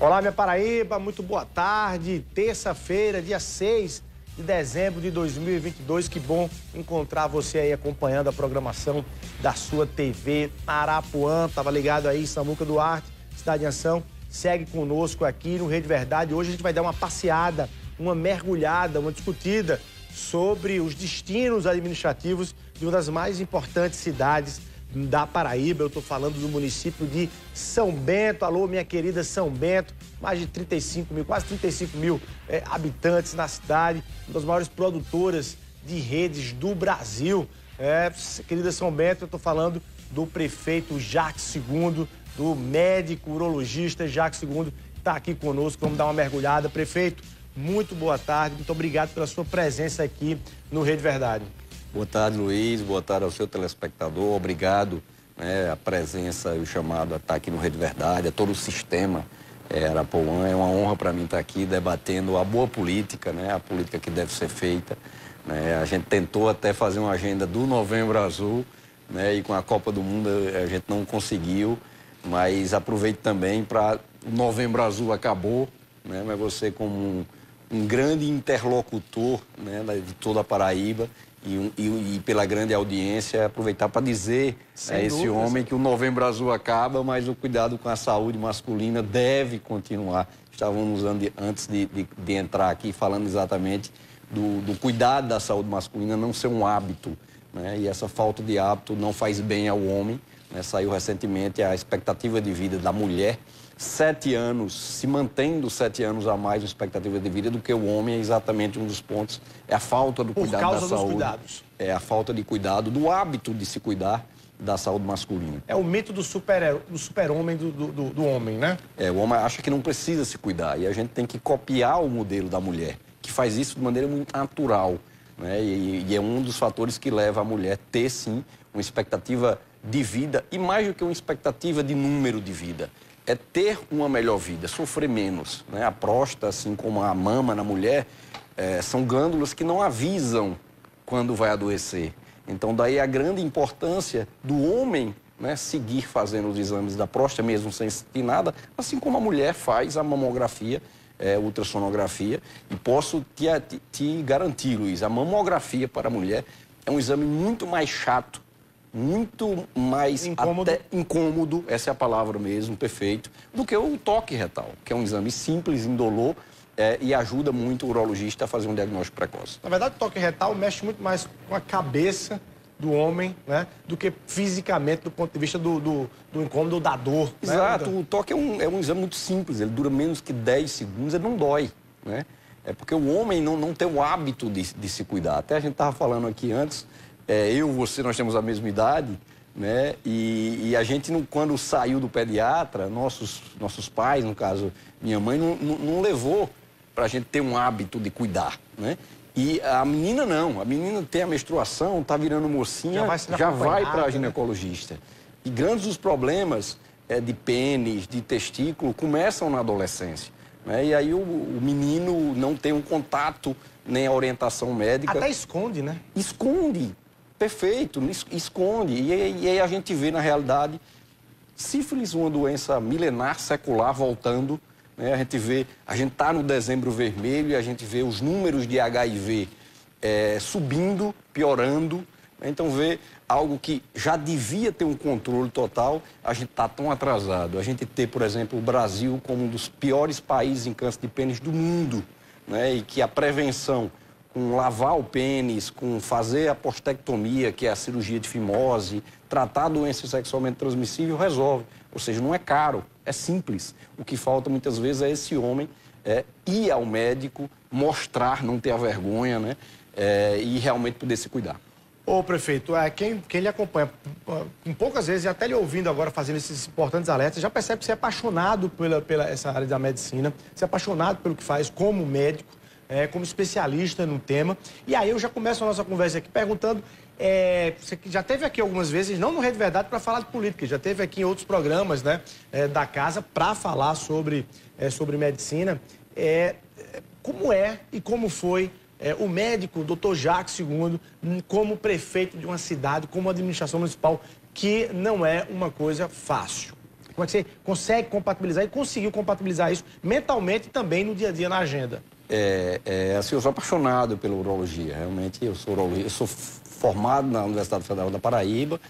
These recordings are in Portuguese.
Olá, minha Paraíba, muito boa tarde. Terça-feira, dia 6 de dezembro de 2022. Que bom encontrar você aí acompanhando a programação da sua TV Arapuã. Tava ligado aí, Samuca Duarte, Cidade em Ação. Segue conosco aqui no Rede Verdade. Hoje a gente vai dar uma passeada, uma mergulhada, uma discutida sobre os destinos administrativos de uma das mais importantes cidades da Paraíba. Eu estou falando do município de São Bento. Alô, minha querida São Bento. Mais de 35 mil, quase 35 mil habitantes na cidade. Uma das maiores produtoras de redes do Brasil. Querida São Bento, eu estou falando do prefeito Jacques II, do médico urologista Jacques II, que está aqui conosco. Vamos dar uma mergulhada. Prefeito, muito boa tarde. Muito obrigado pela sua presença aqui no Rede Verdade. Boa tarde, Luiz. Boa tarde ao seu telespectador. Obrigado, a presença e o chamado a estar aqui no Rede Verdade, a todo o sistema Arapuã. É uma honra para mim estar aqui debatendo a boa política, a política que deve ser feita. A gente tentou até fazer uma agenda do Novembro Azul, e com a Copa do Mundo a gente não conseguiu, mas aproveito também para... O Novembro Azul acabou, mas você como um grande interlocutor de toda a Paraíba, e pela grande audiência, aproveitar para dizer a esse homem que o Novembro Azul acaba, mas o cuidado com a saúde masculina deve continuar. Estávamos antes de entrar aqui falando exatamente do cuidado da saúde masculina não ser um hábito, e essa falta de hábito não faz bem ao homem. Saiu recentemente a expectativa de vida da mulher, 7 anos, se mantendo 7 anos a mais de expectativa de vida do que o homem, é exatamente um dos pontos, é a falta do cuidado da saúde. Por causa dos cuidados. É a falta de cuidado, do hábito de se cuidar da saúde masculina. É o mito do super-homem do homem, né? O homem acha que não precisa se cuidar, e a gente tem que copiar o modelo da mulher, que faz isso de maneira muito natural, e é um dos fatores que leva a mulher a ter, sim, uma expectativa de vida, e mais do que uma expectativa de número de vida, é ter uma melhor vida, sofrer menos. A próstata, assim como a mama na mulher, são glândulas que não avisam quando vai adoecer. Então, daí a grande importância do homem seguir fazendo os exames da próstata, mesmo sem sentir nada, assim como a mulher faz a mamografia, ultrassonografia. E posso te garantir, Luiz, a mamografia para a mulher é um exame muito mais chato, muito mais incômodo, essa é a palavra mesmo, perfeito, do que o toque retal, que é um exame simples, indolor, e ajuda muito o urologista a fazer um diagnóstico precoce. Na verdade, o toque retal mexe muito mais com a cabeça do homem, do que fisicamente, do ponto de vista do incômodo ou da dor. Exato, o toque é um exame muito simples, ele dura menos que 10 segundos, ele não dói, É porque o homem não tem o hábito de se cuidar. Até a gente estava falando aqui antes, você, nós temos a mesma idade, e a gente, quando saiu do pediatra, nossos pais, no caso, minha mãe, não levou para a gente ter um hábito de cuidar, E a menina não, a menina tem a menstruação, está virando mocinha, já vai para a ginecologista. E grandes os problemas de pênis, de testículo, começam na adolescência. E aí o menino não tem um contato, nem a orientação médica. Até esconde, Esconde. Perfeito, esconde. E aí a gente vê, na realidade, sífilis, uma doença milenar, secular, voltando. A gente está no Dezembro Vermelho e a gente vê os números de HIV subindo, piorando. Então, vê algo que já devia ter um controle total, a gente está tão atrasado. A gente tem, por exemplo, o Brasil como um dos piores países em câncer de pênis do mundo, e que a prevenção com lavar o pênis, com fazer a postectomia, que é a cirurgia de fimose, tratar a doença sexualmente transmissível, resolve. Ou seja, não é caro, é simples. O que falta muitas vezes é esse homem ir ao médico, mostrar, não ter a vergonha, e realmente poder se cuidar. Ô, prefeito, quem lhe acompanha, poucas vezes, e até lhe ouvindo agora fazendo esses importantes alertas, já percebe que você é apaixonado pela essa área da medicina, você é apaixonado pelo que faz como médico, como especialista no tema. E aí eu já começo a nossa conversa aqui perguntando, você já esteve aqui algumas vezes, não no Rede Verdade para falar de política, já esteve aqui em outros programas da casa para falar sobre medicina. Como é e como foi o médico, o doutor Jacques II, como prefeito de uma cidade, como administração municipal, que não é uma coisa fácil. Como é que você consegue compatibilizar e conseguiu compatibilizar isso mentalmente e também no dia a dia na agenda? Assim, eu sou apaixonado pela urologia. Realmente, eu sou urologista. Eu sou formado na Universidade Federal da Paraíba,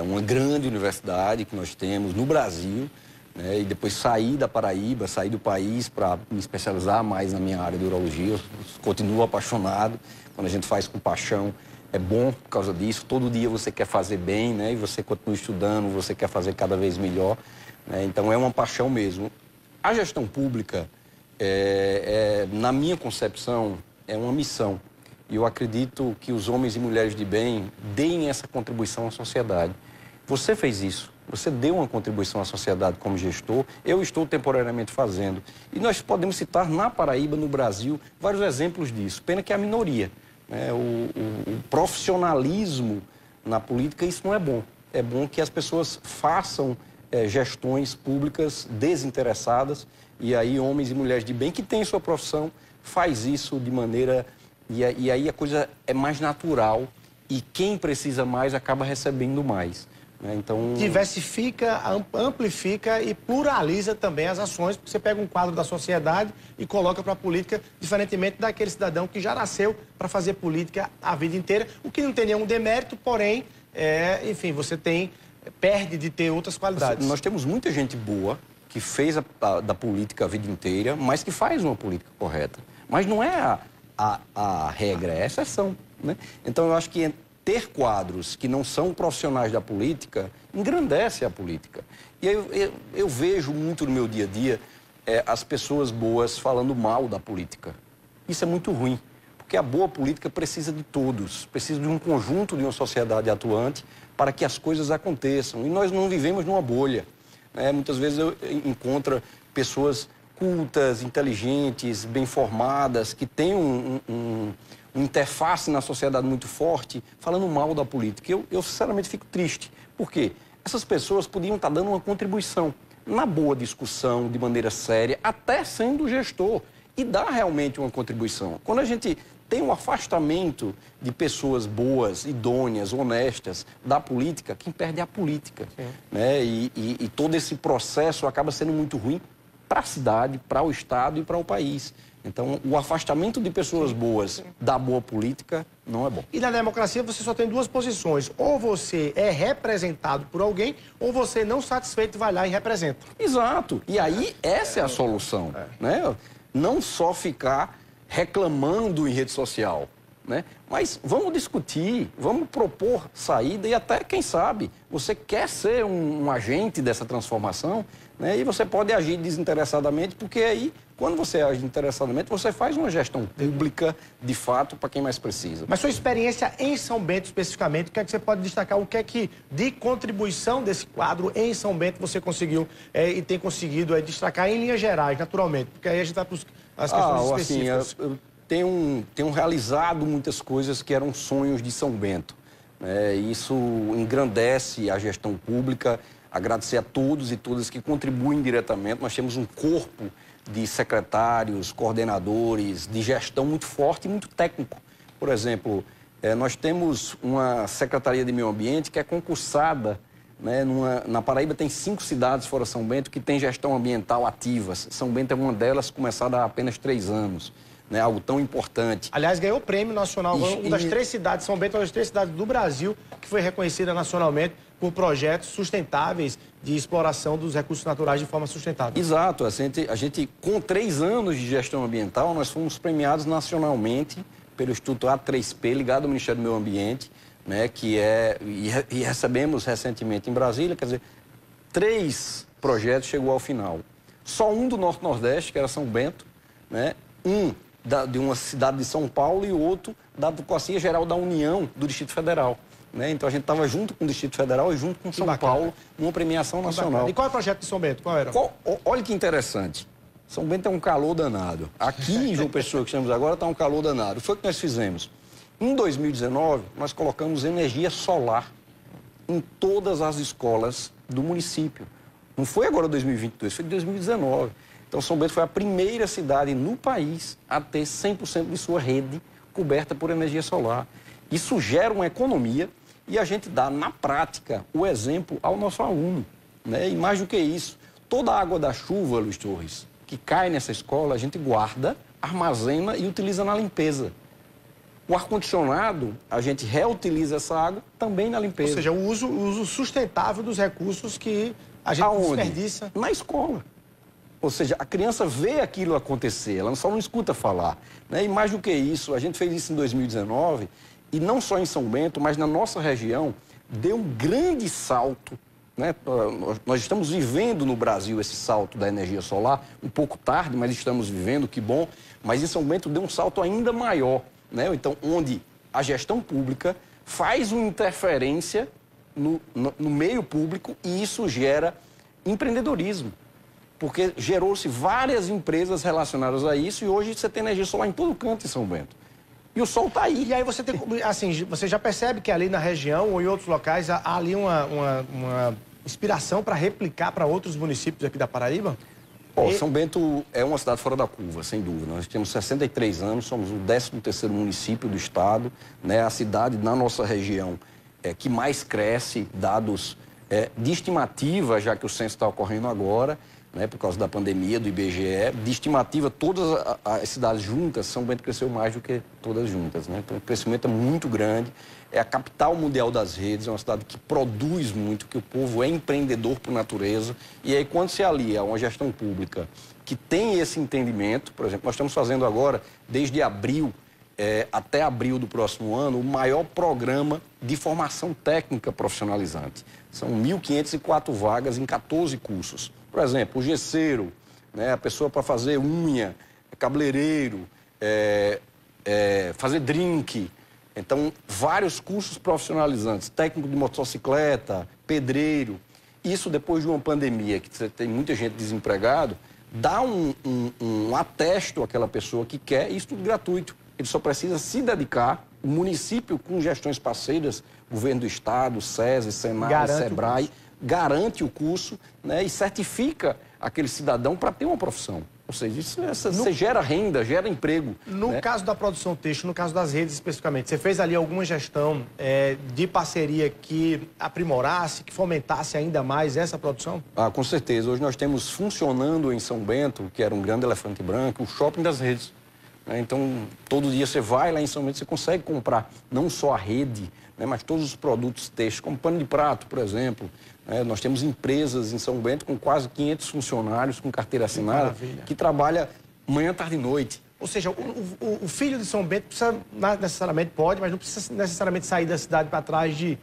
uma grande universidade que nós temos no Brasil, né? E depois saí da Paraíba, saí do país para me especializar mais na minha área de urologia. Eu continuo apaixonado. Quando a gente faz com paixão, é bom por causa disso. Todo dia você quer fazer bem, né? E você continua estudando, você quer fazer cada vez melhor, né? Então, é uma paixão mesmo. A gestão pública, na minha concepção, é uma missão. E eu acredito que os homens e mulheres de bem deem essa contribuição à sociedade. Você fez isso. Você deu uma contribuição à sociedade como gestor. Eu estou temporariamente fazendo. E nós podemos citar na Paraíba, no Brasil, vários exemplos disso. Pena que é a minoria, né? O profissionalismo na política, isso não é bom. É bom que as pessoas façam gestões públicas desinteressadas. E aí, homens e mulheres de bem que têm sua profissão, faz isso de maneira... E aí a coisa é mais natural e quem precisa mais acaba recebendo mais, né? Então... Diversifica, amplifica e pluraliza também as ações, porque você pega um quadro da sociedade e coloca para a política, diferentemente daquele cidadão que já nasceu para fazer política a vida inteira, o que não tem nenhum demérito, porém, enfim, você perde de ter outras qualidades. Nós temos muita gente boa que fez da política a vida inteira, mas que faz uma política correta. Mas não é a regra, é a exceção, né? Então, eu acho que ter quadros que não são profissionais da política engrandece a política. E eu vejo muito no meu dia a dia as pessoas boas falando mal da política. Isso é muito ruim, porque a boa política precisa de todos, precisa de um conjunto de uma sociedade atuante para que as coisas aconteçam. E nós não vivemos numa bolha, né? Muitas vezes eu encontro pessoas cultas, inteligentes, bem formadas, que têm uma interface na sociedade muito forte, falando mal da política. Eu sinceramente fico triste. Por quê? Essas pessoas podiam estar dando uma contribuição na boa discussão, de maneira séria, até sendo gestor, e dar realmente uma contribuição. Quando a gente tem um afastamento de pessoas boas, idôneas, honestas da política, quem perde é a política, né? E todo esse processo acaba sendo muito ruim para a cidade, para o Estado e para o país. Então, o afastamento de pessoas boas da boa política não é bom. E na democracia você só tem duas posições. Ou você é representado por alguém, ou você, não satisfeito, vai lá e representa. Exato. E aí, essa é a solução, né? Não só ficar reclamando em rede social, né? Mas vamos discutir, vamos propor saída e até, quem sabe, você quer ser um agente dessa transformação, né? E você pode agir desinteressadamente, porque aí, quando você age interessadamente, você faz uma gestão pública, de fato, para quem mais precisa. Mas sua experiência em São Bento, especificamente, o que é que você pode destacar? O que é que, de contribuição desse quadro em São Bento, você conseguiu e tem conseguido destacar em linhas gerais, naturalmente? Porque aí a gente vai para as questões específicas. Assim, eu tenho realizado muitas coisas que eram sonhos de São Bento, né? Isso engrandece a gestão pública. Agradecer a todos e todas que contribuem diretamente. Nós temos um corpo de secretários, coordenadores, de gestão muito forte e muito técnico. Por exemplo, nós temos uma Secretaria de Meio Ambiente que é concursada, né? Na Paraíba tem 5 cidades fora São Bento que tem gestão ambiental ativas. São Bento é uma delas, começada há apenas 3 anos. Né, algo tão importante. Aliás, ganhou o prêmio nacional, uma das 3 cidades, São Bento é uma das 3 cidades do Brasil que foi reconhecida nacionalmente por projetos sustentáveis de exploração dos recursos naturais de forma sustentável. Exato. A gente, com 3 anos de gestão ambiental, nós fomos premiados nacionalmente pelo Instituto A3P, ligado ao Ministério do Meio Ambiente, né, e recebemos recentemente em Brasília, quer dizer, 3 projetos chegou ao final. Só um do Norte-Nordeste, que era São Bento, né, de uma cidade de São Paulo e o outro da Advocacia Geral da União do Distrito Federal, né? Então a gente estava junto com o Distrito Federal e junto com São Paulo numa premiação nacional. E qual é o projeto de São Bento? Qual era? Olha que interessante. São Bento é um calor danado. Aqui em João Pessoa, que estamos agora, está um calor danado. Foi o que nós fizemos. Em 2019, nós colocamos energia solar em todas as escolas do município. Não foi agora 2022, foi 2019. Então, São Bento foi a primeira cidade no país a ter 100% de sua rede coberta por energia solar. Isso gera uma economia e a gente dá, na prática, o exemplo ao nosso aluno. né? E mais do que isso, toda a água da chuva, Luiz Torres, que cai nessa escola, a gente guarda, armazena e utiliza na limpeza. O ar-condicionado, a gente reutiliza essa água também na limpeza. Ou seja, o uso sustentável dos recursos que a gente desperdiça. Na escola. Ou seja, a criança vê aquilo acontecer, ela só não escuta falar, né? E mais do que isso, a gente fez isso em 2019, e não só em São Bento, mas na nossa região, deu um grande salto, né? Nós estamos vivendo no Brasil esse salto da energia solar, um pouco tarde, mas estamos vivendo, que bom. Mas em São Bento deu um salto ainda maior, né? Então, onde a gestão pública faz uma interferência no meio público e isso gera empreendedorismo. Porque gerou-se várias empresas relacionadas a isso e hoje você tem energia solar em todo canto em São Bento. E o sol está aí. E aí você tem, assim, você já percebe que ali na região ou em outros locais há ali uma inspiração para replicar para outros municípios aqui da Paraíba? São Bento é uma cidade fora da curva, sem dúvida. Nós temos 63 anos, somos o 13º município do estado, né? A cidade na nossa região que mais cresce, dados de estimativa, já que o censo está ocorrendo agora, né? Por causa da pandemia, do IBGE, de estimativa, todas as cidades juntas, São Bento cresceu mais do que todas juntas, né? Então o crescimento é muito grande, é a capital mundial das redes, é uma cidade que produz muito, que o povo é empreendedor por natureza, e aí quando se alia a uma gestão pública que tem esse entendimento, por exemplo, nós estamos fazendo agora, desde abril até abril do próximo ano, o maior programa de formação técnica profissionalizante. São 1.504 vagas em 14 cursos. Por exemplo, o gesseiro, né, a pessoa para fazer unha, cabeleireiro, fazer drink. Então, vários cursos profissionalizantes, técnico de motocicleta, pedreiro. Isso depois de uma pandemia, que você tem muita gente desempregado, dá um atesto àquela pessoa que quer, isso tudo gratuito. Ele só precisa se dedicar, o município com gestões parceiras, governo do estado, SESI, Senai, Sebrae, garante o curso, né, e certifica aquele cidadão para ter uma profissão. Ou seja, você gera renda, gera emprego. No caso da produção têxtil, no caso das redes especificamente, você fez ali alguma gestão de parceria que aprimorasse, que fomentasse ainda mais essa produção? Com certeza. Hoje nós temos funcionando em São Bento, que era um grande elefante branco, o shopping das redes. Então, todo dia você vai lá em São Bento, você consegue comprar não só a rede, né, mas todos os produtos têxteis, como pano de prato, por exemplo. Nós temos empresas em São Bento com quase 500 funcionários com carteira assinada que trabalha manhã, tarde e noite. Ou seja, o filho de São Bento precisa, necessariamente pode, mas não precisa necessariamente sair da cidade para trás de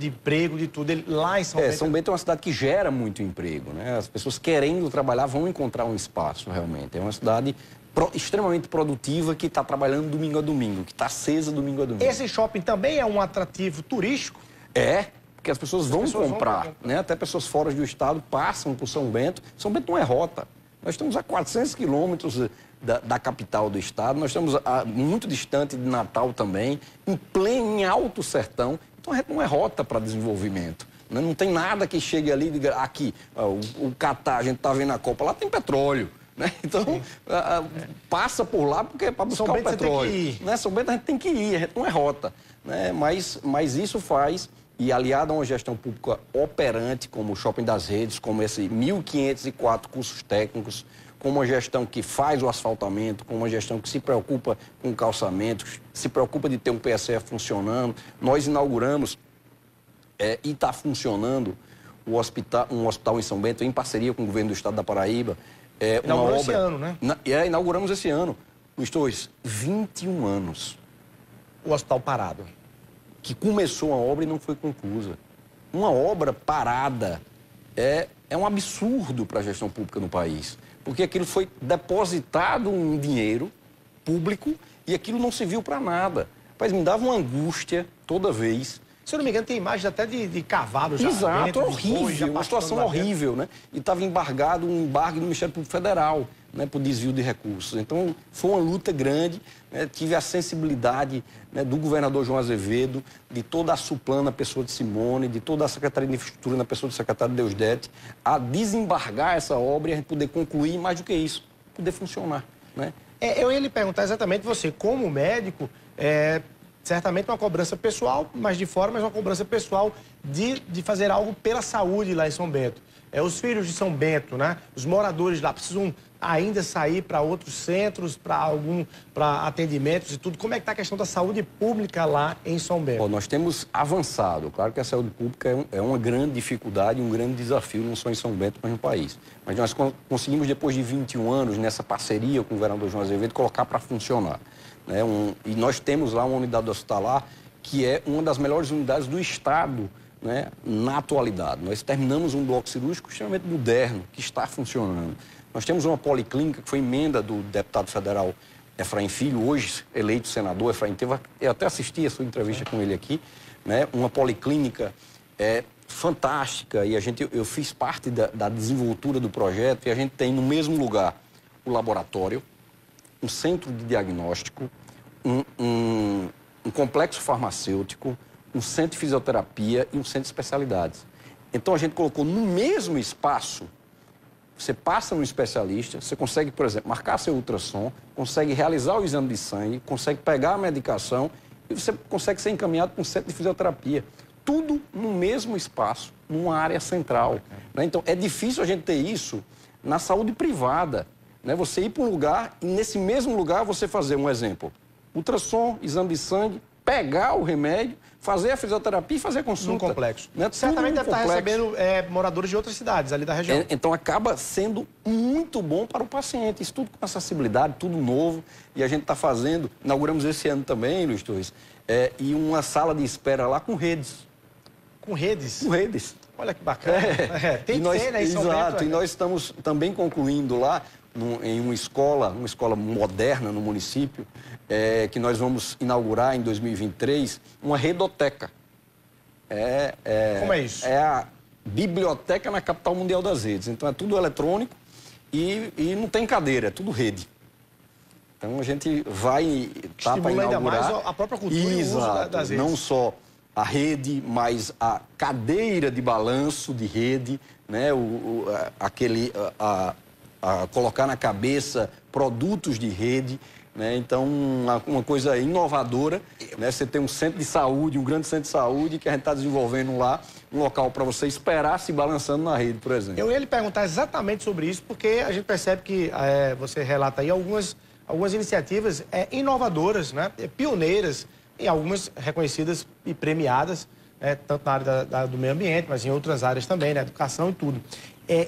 emprego, de tudo. Ele, lá em São Bento... São Bento é uma cidade que gera muito emprego, né? As pessoas querendo trabalhar vão encontrar um espaço, realmente. É uma cidade extremamente produtiva que está trabalhando domingo a domingo, que está acesa domingo a domingo. Esse shopping também é um atrativo turístico? Porque as pessoas vão comprar, né? Até pessoas fora do estado passam por São Bento. São Bento não é rota. Nós estamos a 400 quilômetros da capital do estado, nós estamos muito distante de Natal também, em alto sertão. Então, não é rota para desenvolvimento. Né? Não tem nada que chegue ali e diga, aqui, o Catar, a gente está vendo a Copa, lá tem petróleo. Né? Então, passa por lá porque é para buscar o petróleo. Tem que ir. Né? São Bento a gente tem que ir, a gente não é rota. Né? Mas isso faz... E aliado a uma gestão pública operante, como o Shopping das Redes, como esse 1.504 cursos técnicos, com uma gestão que faz o asfaltamento, com uma gestão que se preocupa com o calçamento, se preocupa de ter um PSF funcionando. Nós inauguramos e está funcionando um hospital em São Bento, em parceria com o governo do estado da Paraíba. Inaugurou esse ano, né? Inauguramos esse ano. Os dois, 21 anos. O hospital parado. Que começou uma obra e não foi conclusa. Uma obra parada é um absurdo para a gestão pública no país, porque aquilo foi depositado um dinheiro público e aquilo não serviu para nada. Mas me dava uma angústia toda vez. Se eu não me engano, tem imagens até de cavalo já. Exato, horrível, uma situação horrível, né? E estava embargado um embargo do Ministério Público Federal, né, por desvio de recursos. Então, foi uma luta grande, né? Tive a sensibilidade, né, do governador João Azevedo, de toda a Suplan na pessoa de Simone, de toda a Secretaria de Infraestrutura na pessoa do secretário Deusdete, a desembargar essa obra e a gente poder concluir, mais do que isso, poder funcionar, né? Eu ia lhe perguntar exatamente você, como médico, certamente uma cobrança pessoal, mas de fora, mas uma cobrança pessoal de fazer algo pela saúde lá em São Bento. Os filhos de São Bento, né? Os moradores lá precisam ainda sair para outros centros, para atendimentos e tudo. Como é que está a questão da saúde pública lá em São Bento? Bom, nós temos avançado. Claro que a saúde pública é uma grande dificuldade, um grande desafio, não só em São Bento, mas no país. Mas nós conseguimos, depois de 21 anos, nessa parceria com o governador João Azevedo, colocar para funcionar. Né? E nós temos lá uma unidade hospitalar que é uma das melhores unidades do Estado, né, na atualidade. Nós terminamos um bloco cirúrgico extremamente moderno, que está funcionando. Nós temos uma policlínica, que foi emenda do deputado federal Efraim Filho, hoje eleito senador. Efraim, eu até assisti a sua entrevista com ele aqui, né, uma policlínica fantástica, e eu fiz parte da desenvoltura do projeto, e a gente tem no mesmo lugar o laboratório, um centro de diagnóstico, um complexo farmacêutico, um centro de fisioterapia e um centro de especialidades. Então, a gente colocou no mesmo espaço, você passa no especialista, você consegue, por exemplo, marcar seu ultrassom, consegue realizar o exame de sangue, consegue pegar a medicação e você consegue ser encaminhado para um centro de fisioterapia. Tudo no mesmo espaço, numa área central. Né? Então, é difícil a gente ter isso na saúde privada. Né? Você ir para um lugar e, nesse mesmo lugar, você fazer, um exemplo, ultrassom, exame de sangue, pegar o remédio, fazer a fisioterapia e fazer a consulta. Num complexo. Né? Certamente deve estar recebendo moradores de outras cidades ali da região. Então acaba sendo muito bom para o paciente. Isso tudo com acessibilidade, tudo novo. E a gente está fazendo, inauguramos esse ano também, Luiz Torres, e uma sala de espera lá com redes. Com redes? Com redes. Olha que bacana. Tem que ter, né? Exato. E nós estamos também concluindo lá, em uma escola moderna no município, que nós vamos inaugurar em 2023, uma redoteca. Como é isso? É a biblioteca na capital mundial das redes. Então é tudo eletrônico e não tem cadeira, é tudo rede. Então a gente vai estar para inaugurar. Ainda mais a própria cultura e o uso das redes. Não só a rede, mas a cadeira de balanço de rede, né? Colocar na cabeça produtos de rede, né? Então, uma coisa inovadora, né? Você tem um centro de saúde, um grande centro de saúde que a gente está desenvolvendo lá, um local para você esperar se balançando na rede, por exemplo. Eu ia lhe perguntar exatamente sobre isso, porque a gente percebe que você relata aí algumas iniciativas inovadoras, né? Pioneiras, e algumas reconhecidas e premiadas, tanto na área do meio ambiente, mas em outras áreas também, né? Educação e tudo.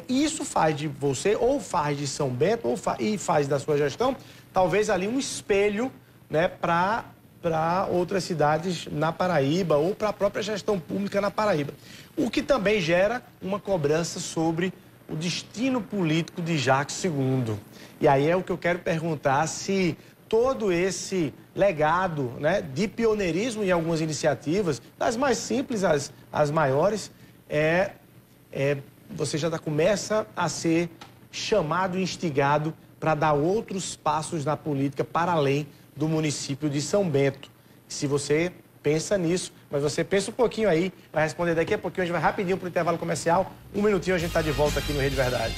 Isso faz de você, ou faz de São Bento, e faz da sua gestão, talvez ali um espelho, né, para outras cidades na Paraíba, ou para a própria gestão pública na Paraíba. O que também gera uma cobrança sobre o destino político de Jacques II. E aí é o que eu quero perguntar, se todo esse legado, né, de pioneirismo em algumas iniciativas, das mais simples às maiores, você já começa a ser chamado e instigado para dar outros passos na política para além do município de São Bento. Se você pensa nisso, mas você pensa um pouquinho aí, vai responder daqui a pouquinho, a gente vai rapidinho para o intervalo comercial. Um minutinho, a gente está de volta aqui no Rede Verdade.